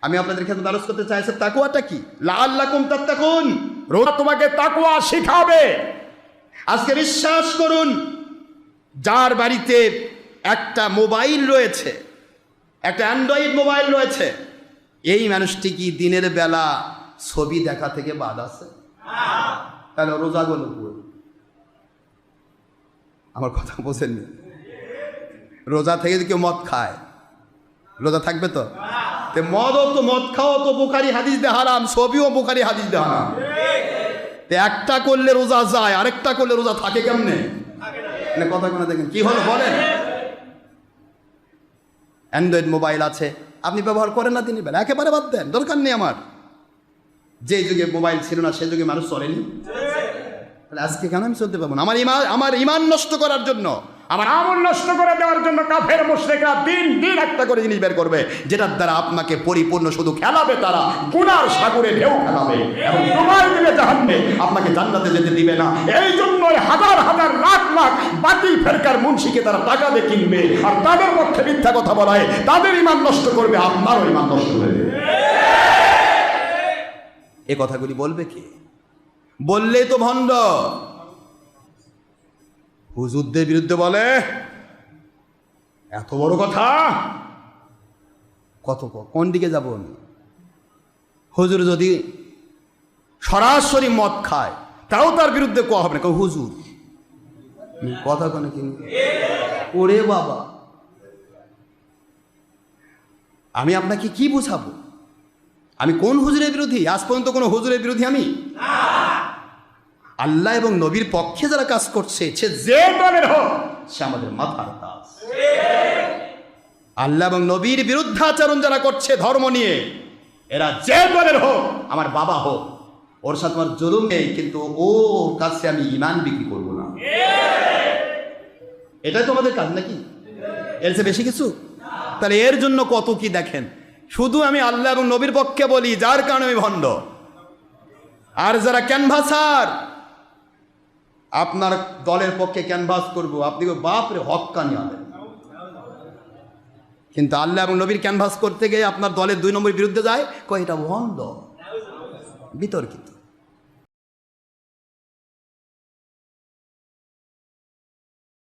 আমি আপনাদের ক্ষেত্রে আলোচনা করতে চাইছি তাকওয়াটা কি, লাআল্লাকুম তাত্তাকুন। রোজা তোমাকে তাকওয়া শিখাবে। আজকে বিশ্বাস করুন, যার বাড়িতে একটা মোবাইল রয়েছে, একটা অ্যান্ড্রয়েড মোবাইল রয়েছে, এই মানুষটি কি দিনের বেলা ছবি দেখা থেকে বাদ আছে? তাহলে রোজা গেল কই? আমার কথা বোঝেননি? রোজা থেকে যদি কেউ মদ খায়, রোজা থাকবে তো? মদও তো, মদ খাওয়া তো বুখারী হাদিস দিয়ে হারাম, ছবিও বুখারী হাদিস দিয়ে হারাম। একটা করলে রোজা যায়, আরেকটা করলে রোজা থাকে কেমনে? কথা কোনো দেখেন কি হলো বলেন? অ্যান্ড্রয়েড মোবাইল আছে, আপনি ব্যবহার করেন না দিনের বেলা, একেবারে বাদ দেন, দরকার নেই আমার। যে যুগে মোবাইল ছিল না সে যুগে মানুষ চলেনি, আজকে কেন আমি চলতে পারবো না? আমার ইমান নষ্ট করার জন্য, আমার আমল নষ্ট করে দেওয়ার জন্য কাফের মুশরিকরা দিন দিন একটা করে জিনিস বের করবে, যেটার দ্বারা আপনাকে পরিপূর্ণ শুধু খেলাবে, তারা গুনার সাগরে ঢেউ খেলাবে এবং ডুবাই দিবে জাহান্নামে, আপনাকে জান্নাতে যেতে দিবে না। এই জন্যই হাজার হাজার লাখ লাখ বাতিল ফেরকার মুন্সিকে তারা টাকা দিয়ে কিনবে, আর তাদের পক্ষে মিথ্যা কথা বলায় তাদের ইমান নষ্ট করবে, আপনারও ইমান নষ্ট করবে। এ কথাগুলি বলবে কে? বললেই তো ভণ্ড। হুজুরদের বিরুদ্ধে বলে এত বড় কথা, কত কোন দিকে যাব আমি? হুজুর যদি সরাসরি মদ খায় তাও তার বিরুদ্ধে কোয়া হবে না, হুজুর কথা কোন কি? ওরে বাবা, আমি আপনাকে কি বুঝাবো? আমি কোন হুজুরের বিরোধী? আজ পর্যন্ত কোনো হুজুরের বিরোধী আমি? আল্লাহ এবং নবীর পক্ষে যারা কাজ করছে, সে যে দলের হোক, সে আমাদের মাথার তাজ। আল্লাহ এবং নবীর বিরুদ্ধাচরণ যারা করছে ধর্ম নিয়ে, এরা যে দলের হোক, আমার বাবা হোক, ওর সাথে আমার জুলুম নেই, কিন্তু ওর কাছে আমি ঈমান বিক্রি করব না। এটাই তো আমাদের কাজ নাকি? এর চেয়ে বেশি কিছু? তাহলে এর জন্য কত কি দেখেন। শুধু আমি আল্লাহ এবং নবীর পক্ষে বলি, যার কারণে আমি ভণ্ড। আর যারা ক্যানভাসার, আপনার দলের পক্ষে ক্যানভাস করবো, আপনি বাপরে হক্কানি আলেন, কিন্তু আল্লাহ এবং নবীর ক্যানভাস করতে গিয়ে আপনার দলের 2 নম্বর বিরুদ্ধে যায়, এটা ভণ্ড, বিতর্কিত।